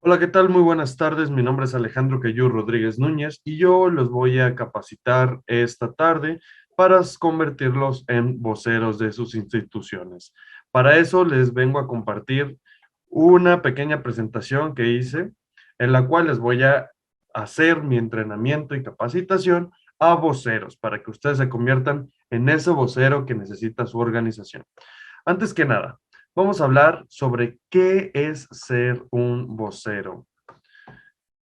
Hola, ¿qué tal? Muy buenas tardes. Mi nombre es Alejandro Cayú Rodríguez Núñez y yo los voy a capacitar esta tarde para convertirlos en voceros de sus instituciones. Para eso les vengo a compartir una pequeña presentación que hice en la cual les voy a hacer mi entrenamiento y capacitación a voceros para que ustedes se conviertan en ese vocero que necesita su organización. Antes que nada, vamos a hablar sobre qué es ser un vocero.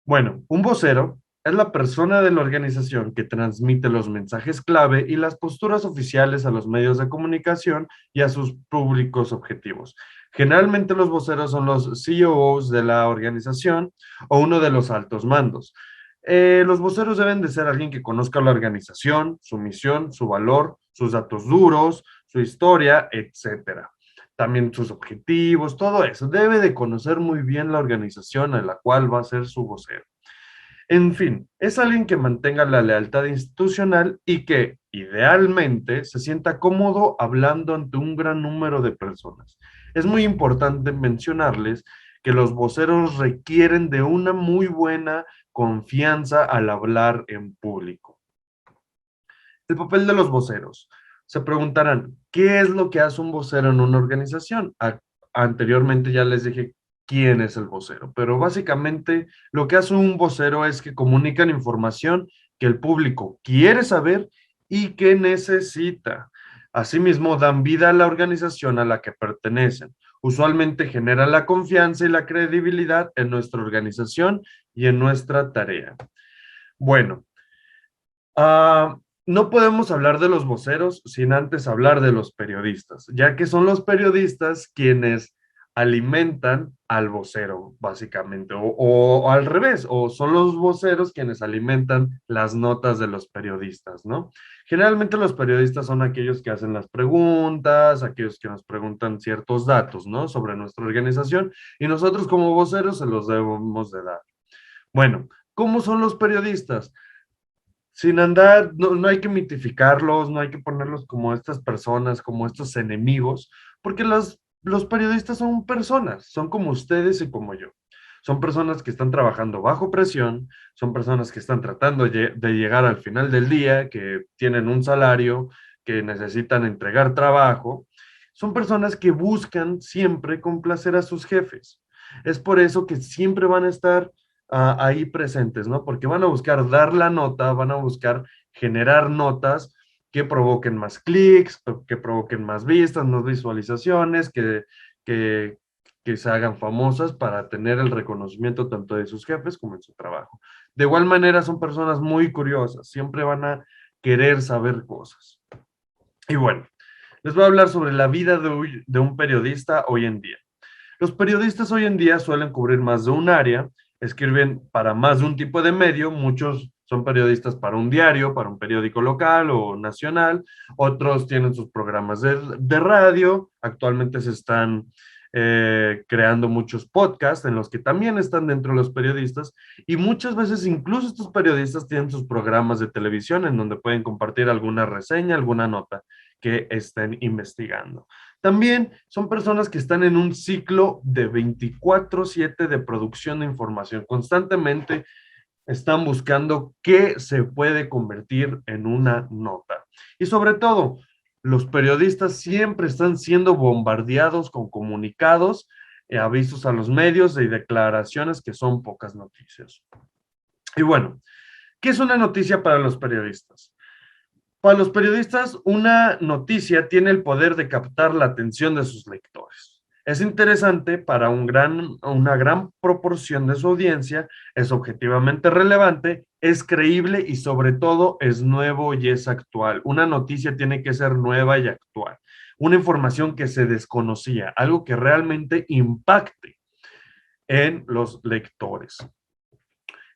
Bueno, un vocero es la persona de la organización que transmite los mensajes clave y las posturas oficiales a los medios de comunicación y a sus públicos objetivos. Generalmente los voceros son los CEOs de la organización o uno de los altos mandos. Los voceros deben de ser alguien que conozca la organización, su misión, su valor, sus datos duros, su historia, etcétera. También sus objetivos, todo eso. Debe de conocer muy bien la organización a la cual va a ser su vocero. En fin, es alguien que mantenga la lealtad institucional y que idealmente se sienta cómodo hablando ante un gran número de personas. Es muy importante mencionarles que los voceros requieren de una muy buena confianza al hablar en público. El papel de los voceros. Se preguntarán, ¿qué es lo que hace un vocero en una organización? Anteriormente ya les dije quién es el vocero, pero básicamente lo que hace un vocero es que comunican información que el público quiere saber y que necesita. Asimismo, dan vida a la organización a la que pertenecen. Usualmente generan la confianza y la credibilidad en nuestra organización y en nuestra tarea. Bueno, Ah, no podemos hablar de los voceros sin antes hablar de los periodistas, ya que son los periodistas quienes alimentan al vocero, básicamente, o al revés, o son los voceros quienes alimentan las notas de los periodistas, ¿no? Generalmente los periodistas son aquellos que hacen las preguntas, aquellos que nos preguntan ciertos datos, ¿no? Sobre nuestra organización, y nosotros como voceros se los debemos de dar. Bueno, ¿cómo son los periodistas? Sin andar, no hay que mitificarlos, no hay que ponerlos como estas personas, como estos enemigos, porque los periodistas son personas, son como ustedes y como yo. Son personas que están trabajando bajo presión, son personas que están tratando de llegar al final del día, que tienen un salario, que necesitan entregar trabajo. Son personas que buscan siempre complacer a sus jefes. Es por eso que siempre van a estar ahí presentes, ¿no? Porque van a buscar dar la nota, van a buscar generar notas que provoquen más clics, que provoquen más vistas, más visualizaciones, que, que se hagan famosas para tener el reconocimiento tanto de sus jefes como en su trabajo. De igual manera, son personas muy curiosas, siempre van a querer saber cosas. Y bueno, les voy a hablar sobre la vida de un periodista hoy en día. Los periodistas hoy en día suelen cubrir más de un área, escriben para más de un tipo de medio, muchos son periodistas para un diario, para un periódico local o nacional, otros tienen sus programas de radio, actualmente se están creando muchos podcasts en los que también están dentro de los periodistas y muchas veces incluso estos periodistas tienen sus programas de televisión en donde pueden compartir alguna reseña, alguna nota que estén investigando. También son personas que están en un ciclo de 24/7 de producción de información. Constantemente están buscando qué se puede convertir en una nota. Y sobre todo, los periodistas siempre están siendo bombardeados con comunicados, avisos a los medios y declaraciones que son pocas noticias. Y bueno, ¿qué es una noticia para los periodistas? Para los periodistas, una noticia tiene el poder de captar la atención de sus lectores. Es interesante para una gran proporción de su audiencia, es objetivamente relevante, es creíble y sobre todo es nuevo y es actual. Una noticia tiene que ser nueva y actual. Una información que se desconocía, algo que realmente impacte en los lectores.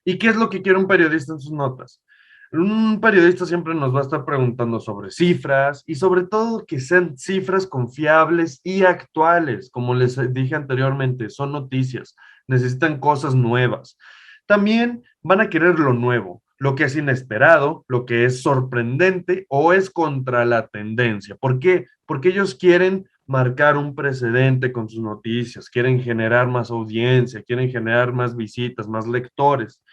¿Y qué es lo que quiere un periodista en sus notas? Un periodista siempre nos va a estar preguntando sobre cifras y sobre todo que sean cifras confiables y actuales. Como les dije anteriormente, son noticias, necesitan cosas nuevas. También van a querer lo nuevo, lo que es inesperado, lo que es sorprendente o es contra la tendencia. ¿Por qué? Porque ellos quieren marcar un precedente con sus noticias, quieren generar más audiencia, quieren generar más visitas, más lectores.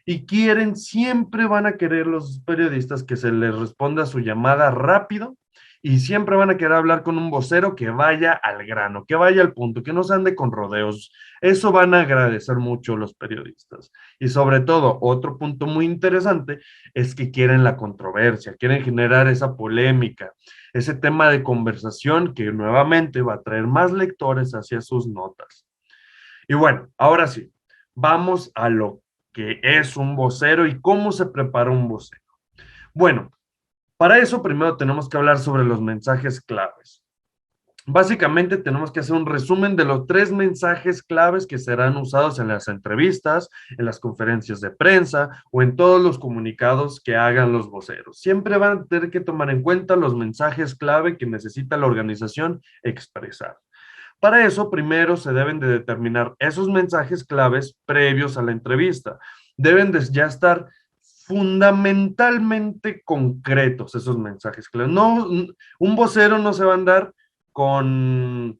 Y quieren, siempre van a querer los periodistas que se les responda a su llamada rápido y siempre van a querer hablar con un vocero que vaya al grano, que vaya al punto, que no se ande con rodeos. Eso van a agradecer mucho los periodistas. Y sobre todo, otro punto muy interesante es que quieren la controversia, quieren generar esa polémica, ese tema de conversación que nuevamente va a traer más lectores hacia sus notas. Y bueno, ahora sí, vamos a lo que es un vocero y cómo se prepara un vocero. Bueno, para eso primero tenemos que hablar sobre los mensajes claves. Básicamente tenemos que hacer un resumen de los 3 mensajes claves que serán usados en las entrevistas, en las conferencias de prensa o en todos los comunicados que hagan los voceros. Siempre van a tener que tomar en cuenta los mensajes clave que necesita la organización expresar. Para eso, primero se deben de determinar esos mensajes claves previos a la entrevista. Deben de ya estar fundamentalmente concretos esos mensajes claves. No, un vocero no se va a andar con,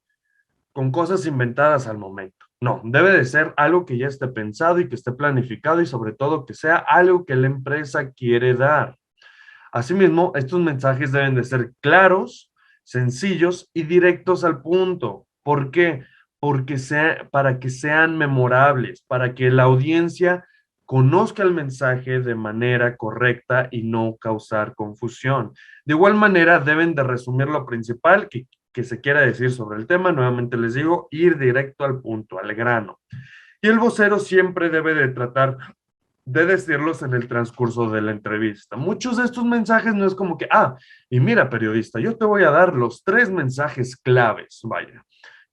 con cosas inventadas al momento. No, debe de ser algo que ya esté pensado y que esté planificado y sobre todo que sea algo que la empresa quiere dar. Asimismo, estos mensajes deben de ser claros, sencillos y directos al punto. ¿Por qué? Para que sean memorables, para que la audiencia conozca el mensaje de manera correcta y no causar confusión. De igual manera, deben de resumir lo principal que se quiera decir sobre el tema. Nuevamente les digo, ir directo al punto, al grano. Y el vocero siempre debe de tratar de decirlos en el transcurso de la entrevista. Muchos de estos mensajes no es como que, y mira, periodista, yo te voy a dar los 3 mensajes claves, vaya.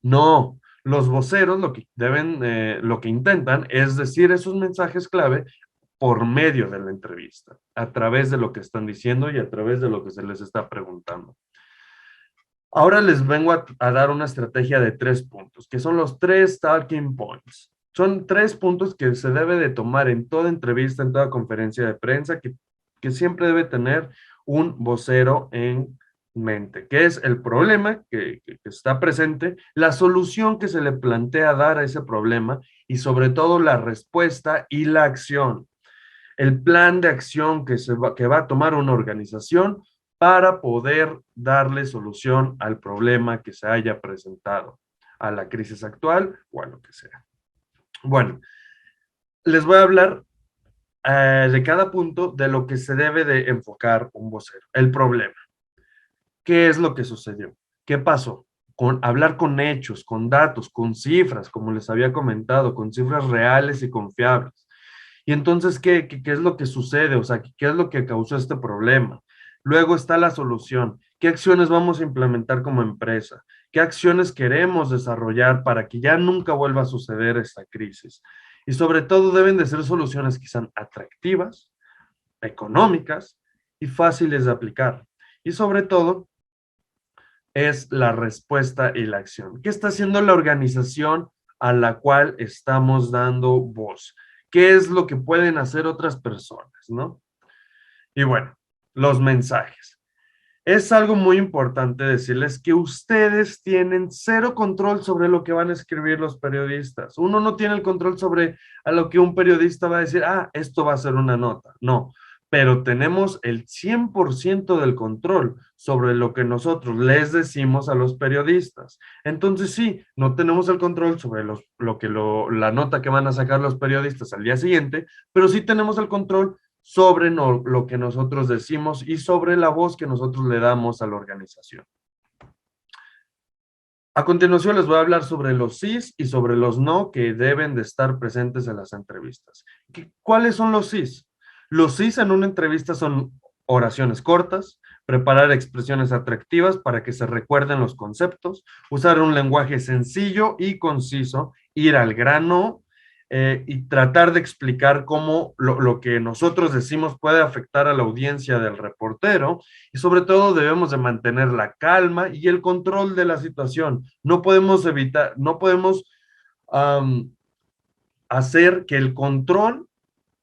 No, los voceros lo que deben, lo que intentan es decir esos mensajes clave por medio de la entrevista, a través de lo que están diciendo y a través de lo que se les está preguntando. Ahora les vengo a dar una estrategia de 3 puntos, que son los 3 talking points. Son 3 puntos que se debe de tomar en toda entrevista, en toda conferencia de prensa, que siempre debe tener un vocero en mente, que es el problema que está presente, la solución que se le plantea dar a ese problema y sobre todo la respuesta y la acción, el plan de acción que va a tomar una organización para poder darle solución al problema que se haya presentado, a la crisis actual o a lo que sea. Bueno, les voy a hablar de cada punto de lo que se debe de enfocar un vocero. El problema. ¿Qué es lo que sucedió? ¿Qué pasó? Hablar con hechos, con datos, con cifras, como les había comentado, con cifras reales y confiables. Y entonces, ¿qué es lo que sucede? O sea, ¿qué es lo que causó este problema? Luego está la solución. ¿Qué acciones vamos a implementar como empresa? ¿Qué acciones queremos desarrollar para que ya nunca vuelva a suceder esta crisis? Y sobre todo deben de ser soluciones que sean atractivas, económicas y fáciles de aplicar. Y sobre todo es la respuesta y la acción. ¿Qué está haciendo la organización a la cual estamos dando voz? ¿Qué es lo que pueden hacer otras personas, no? Y bueno, los mensajes. Es algo muy importante decirles que ustedes tienen cero control sobre lo que van a escribir los periodistas. Uno no tiene el control sobre a lo que un periodista va a decir, esto va a ser una nota. No, pero tenemos el 100% del control sobre lo que nosotros les decimos a los periodistas. Entonces sí, no tenemos el control sobre la nota que van a sacar los periodistas al día siguiente, pero sí tenemos el control sobre lo que nosotros decimos y sobre la voz que nosotros le damos a la organización. A continuación les voy a hablar sobre los sís y sobre los no que deben de estar presentes en las entrevistas. ¿Cuáles son los sís? Los sís en una entrevista son oraciones cortas, preparar expresiones atractivas para que se recuerden los conceptos, usar un lenguaje sencillo y conciso, ir al grano, y tratar de explicar cómo lo que nosotros decimos puede afectar a la audiencia del reportero y sobre todo debemos de mantener la calma y el control de la situación. No podemos evitar, no podemos um, hacer que el control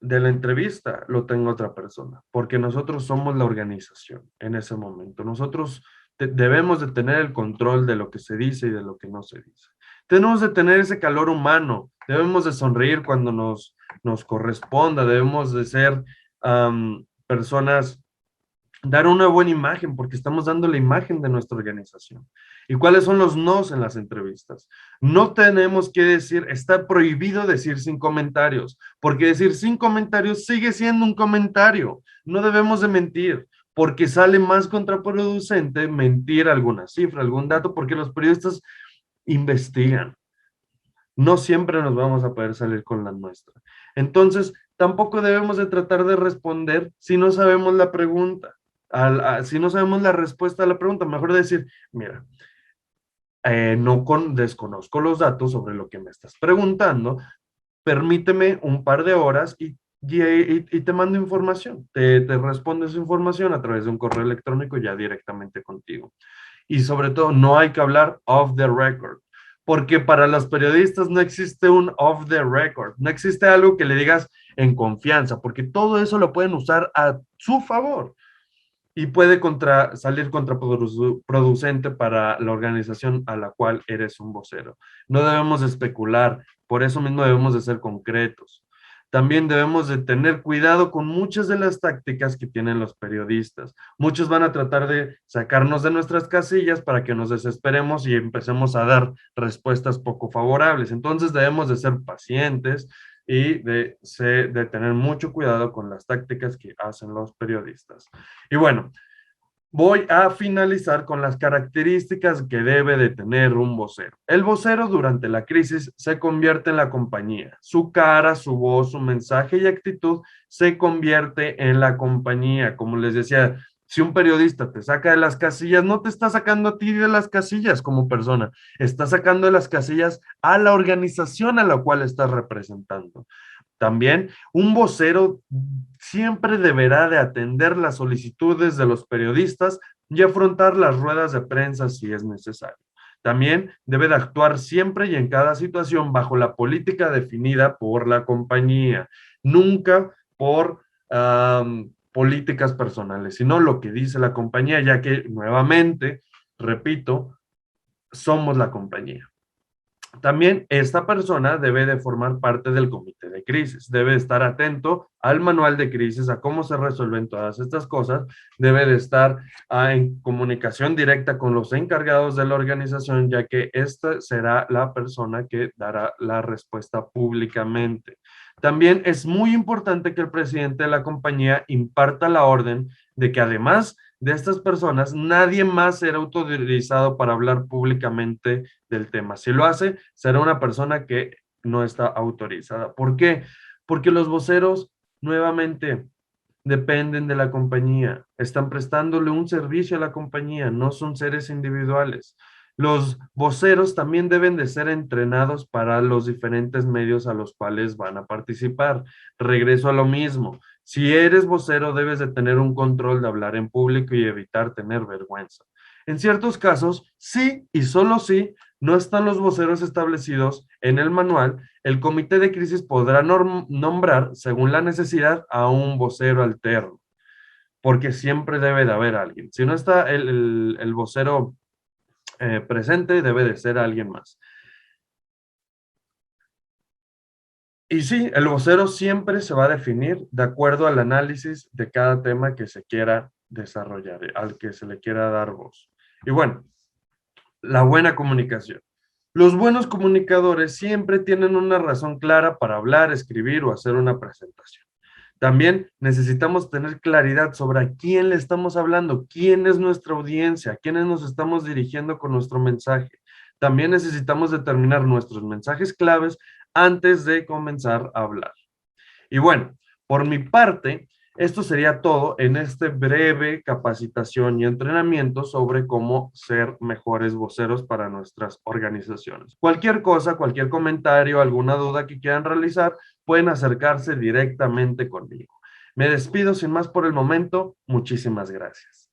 de la entrevista lo tenga otra persona, porque nosotros somos la organización en ese momento. Nosotros Debemos de tener el control de lo que se dice y de lo que no se dice. Tenemos de tener ese calor humano, debemos de sonreír cuando nos corresponda, debemos de ser personas, dar una buena imagen, porque estamos dando la imagen de nuestra organización. ¿Y cuáles son los nos en las entrevistas? No tenemos que decir, está prohibido decir sin comentarios, porque decir sin comentarios sigue siendo un comentario. No debemos de mentir, porque sale más contraproducente mentir alguna cifra, algún dato, porque los periodistas investigan. No siempre nos vamos a poder salir con la nuestra. Entonces, tampoco debemos de tratar de responder si no sabemos la pregunta, si no sabemos la respuesta a la pregunta. Mejor decir, mira, desconozco los datos sobre lo que me estás preguntando, permíteme un par de horas y te mando información, te respondo esa información a través de un correo electrónico ya directamente contigo. Y sobre todo, no hay que hablar off the record, porque para los periodistas no existe un off the record, no existe algo que le digas en confianza, porque todo eso lo pueden usar a su favor y puede salir contraproducente para la organización a la cual eres un vocero. No debemos especular, por eso mismo debemos de ser concretos. También debemos de tener cuidado con muchas de las tácticas que tienen los periodistas. Muchos van a tratar de sacarnos de nuestras casillas para que nos desesperemos y empecemos a dar respuestas poco favorables. Entonces debemos de ser pacientes y de tener mucho cuidado con las tácticas que hacen los periodistas. Y bueno, voy a finalizar con las características que debe de tener un vocero. El vocero durante la crisis se convierte en la compañía. Su cara, su voz, su mensaje y actitud se convierte en la compañía. Como les decía, si un periodista te saca de las casillas, no te está sacando a ti de las casillas como persona, está sacando de las casillas a la organización a la cual estás representando. También un vocero siempre deberá de atender las solicitudes de los periodistas y afrontar las ruedas de prensa si es necesario. También debe de actuar siempre y en cada situación bajo la política definida por la compañía, nunca por políticas personales, sino lo que dice la compañía, ya que nuevamente, repito, somos la compañía. También esta persona debe de formar parte del comité de crisis, debe estar atento al manual de crisis, a cómo se resuelven todas estas cosas, debe de estar en comunicación directa con los encargados de la organización, ya que esta será la persona que dará la respuesta públicamente. También es muy importante que el presidente de la compañía imparta la orden de que además de estas personas, nadie más será autorizado para hablar públicamente del tema. Si lo hace, será una persona que no está autorizada. ¿Por qué? Porque los voceros nuevamente dependen de la compañía, están prestándole un servicio a la compañía, no son seres individuales. Los voceros también deben de ser entrenados para los diferentes medios a los cuales van a participar. Regreso a lo mismo. Si eres vocero, debes de tener un control de hablar en público y evitar tener vergüenza. En ciertos casos, sí y solo sí, no están los voceros establecidos en el manual, el comité de crisis podrá nombrar, según la necesidad, a un vocero alterno, porque siempre debe de haber alguien. Si no está el vocero presente, debe de ser alguien más. Y sí, el vocero siempre se va a definir de acuerdo al análisis de cada tema que se quiera desarrollar, al que se le quiera dar voz. Y bueno, la buena comunicación. Los buenos comunicadores siempre tienen una razón clara para hablar, escribir o hacer una presentación. También necesitamos tener claridad sobre a quién le estamos hablando, quién es nuestra audiencia, a quiénes nos estamos dirigiendo con nuestro mensaje. También necesitamos determinar nuestros mensajes claves antes de comenzar a hablar. Y bueno, por mi parte, esto sería todo en este breve capacitación y entrenamiento sobre cómo ser mejores voceros para nuestras organizaciones. Cualquier cosa, cualquier comentario, alguna duda que quieran realizar, pueden acercarse directamente conmigo. Me despido sin más por el momento. Muchísimas gracias.